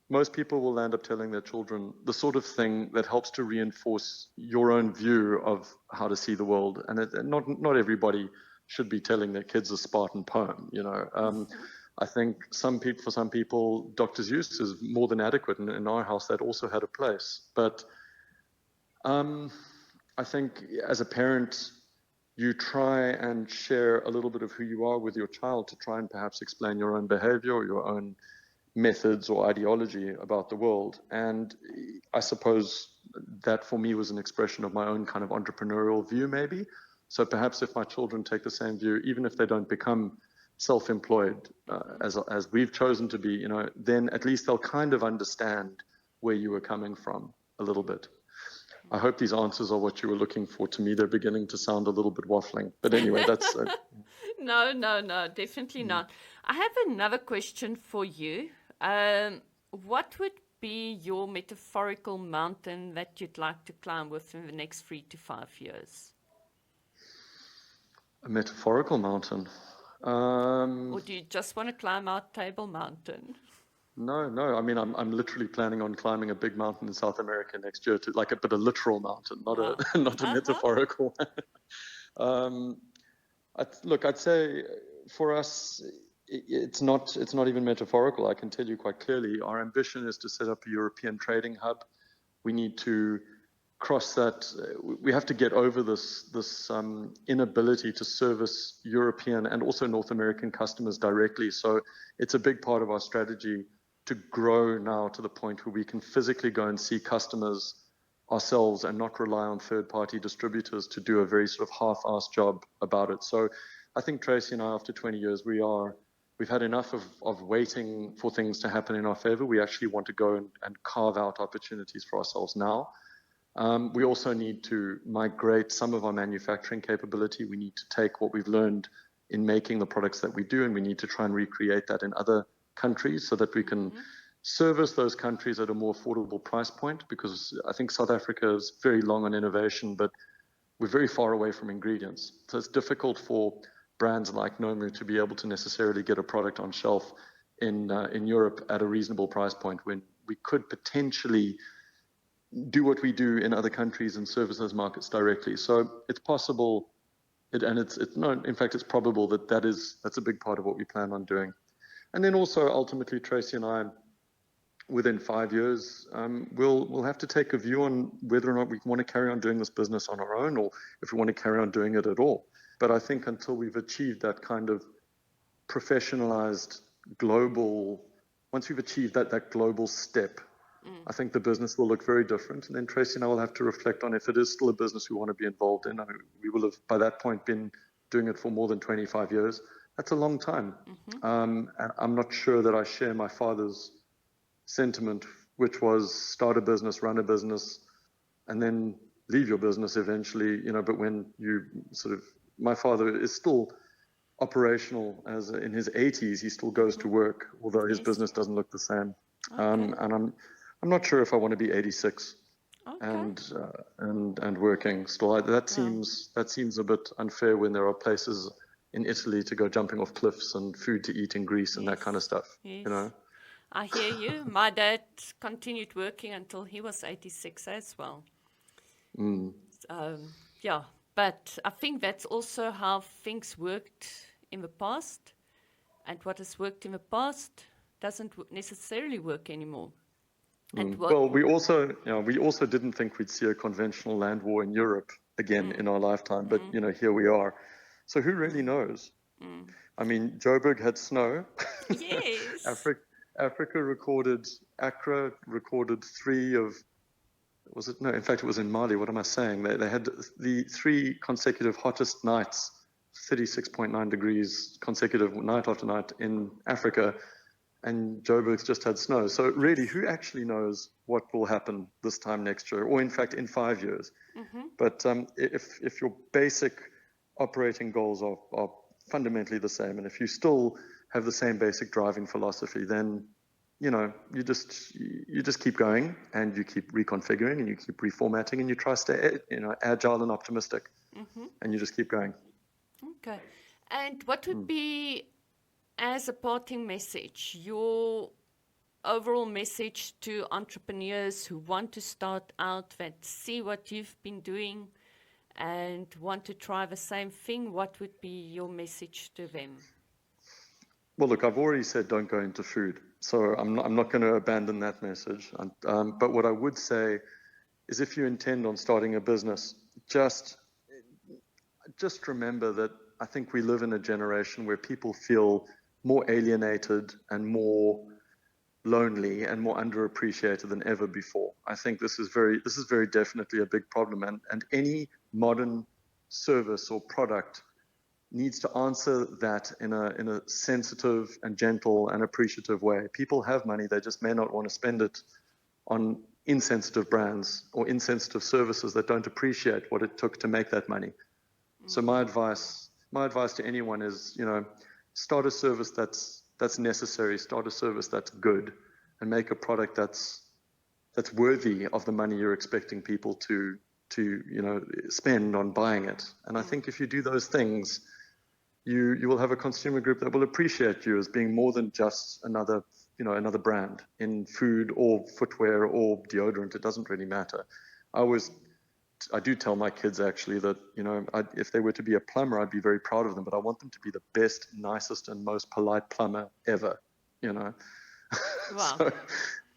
most people will end up telling their children the sort of thing that helps to reinforce your own view of how to see the world. And not everybody should be telling their kids a Spartan poem, I think for some people, Dr. Seuss is more than adequate. And in our house, that also had a place. But I think as a parent, you try and share a little bit of who you are with your child to try and perhaps explain your own behavior or your own methods or ideology about the world. And I suppose that for me was an expression of my own kind of entrepreneurial view, maybe. So perhaps if my children take the same view, even if they don't become self-employed as we've chosen to be, then at least they'll kind of understand where you were coming from a little bit. I hope these answers are what you were looking for. To me, they're beginning to sound a little bit waffling. But anyway, that's... No, definitely not. I have another question for you. What would be your metaphorical mountain that you'd like to climb within the next 3 to 5 years? A metaphorical mountain? Or do you just want to climb our Table Mountain? No. I mean, I'm literally planning on climbing a big mountain in South America next year, but a literal mountain, not a metaphorical one. I'd say for us, it's not even metaphorical. I can tell you quite clearly, our ambition is to set up a European trading hub. We need to cross that. We have to get over this inability to service European and also North American customers directly. So it's a big part of our strategy to grow now to the point where we can physically go and see customers ourselves and not rely on third-party distributors to do a very sort of half-assed job about it. So I think Tracy and I, after 20 years, we've had enough of waiting for things to happen in our favor. We actually want to go and carve out opportunities for ourselves now. We also need to migrate some of our manufacturing capability. We need to take what we've learned in making the products that we do, and we need to try and recreate that in other countries so that we can service those countries at a more affordable price point, because I think South Africa is very long on innovation, but we're very far away from ingredients. So it's difficult for brands like Nomu to be able to necessarily get a product on shelf in Europe at a reasonable price point, when we could potentially do what we do in other countries and service those markets directly. So it's possible, it's probable that's a big part of what we plan on doing. And then also, ultimately, Tracy and I, within 5 years, we'll have to take a view on whether or not we want to carry on doing this business on our own, or if we want to carry on doing it at all. But I think until we've achieved that kind of professionalized once we've achieved that global step, I think the business will look very different. And then Tracy and I will have to reflect on if it is still a business we want to be involved in. I mean, we will have, by that point, been doing it for more than 25 years. That's a long time. And I'm not sure that I share my father's sentiment, which was start a business, run a business, and then leave your business eventually, but when you sort of my father is still operational as in his 80s. He still goes to work, although his business doesn't look the same. And I'm not sure if I want to be 86 and working still. That seems a bit unfair when there are places in Italy to go jumping off cliffs and food to eat in Greece and that kind of stuff. Yes. You know. I hear you. My dad continued working until he was 86 as well. Yeah, but I think that's also how things worked in the past, and what has worked in the past doesn't necessarily work anymore. And well, we also didn't think we'd see a conventional land war in Europe again in our lifetime, but here we are. So who really knows? I mean, Joburg had snow. Yes. Accra recorded 3 of, was it? No, in fact, it was in Mali. What am I saying? They had the 3 consecutive hottest nights, 36.9 degrees consecutive night after night in Africa, and Joburg's just had snow. So really, who actually knows what will happen this time next year, or in fact in 5 years? But if your basic operating goals are fundamentally the same, and if you still have the same basic driving philosophy, then you just keep going, and you keep reconfiguring, and you keep reformatting, and you try to stay agile and optimistic, and you just keep going. Okay. And what would be, as a parting message, your overall message to entrepreneurs who want to start out, that see what you've been doing and want to try the same thing? What would be your message to them? Well, look, I've already said don't go into food, so I'm not going to abandon that message. But what I would say is, if you intend on starting a business, just remember that I think we live in a generation where people feel more alienated and more lonely and more underappreciated than ever before. I think this is very definitely a big problem, and any modern service or product needs to answer that in a sensitive and gentle and appreciative way. People have money, they just may not want to spend it on insensitive brands or insensitive services that don't appreciate what it took to make that money. So my advice to anyone is, start a service that's necessary, start a service that's good, and make a product that's worthy of the money you're expecting people to spend on buying it. And I think if you do those things, you will have a consumer group that will appreciate you as being more than just another brand in food or footwear or deodorant. It doesn't really matter. I do tell my kids actually that, if they were to be a plumber, I'd be very proud of them, but I want them to be the best, nicest, and most polite plumber ever, Wow. So,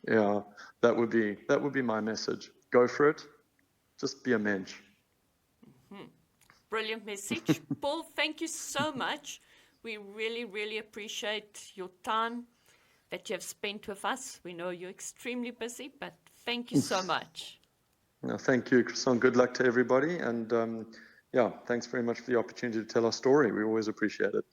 yeah, that would be my message. Go for it. Just be a mensch. Brilliant message. Paul, thank you so much. We really, really appreciate your time that you have spent with us. We know you're extremely busy, but thank you so much. No, thank you, Christian. Good luck to everybody. And thanks very much for the opportunity to tell our story. We always appreciate it.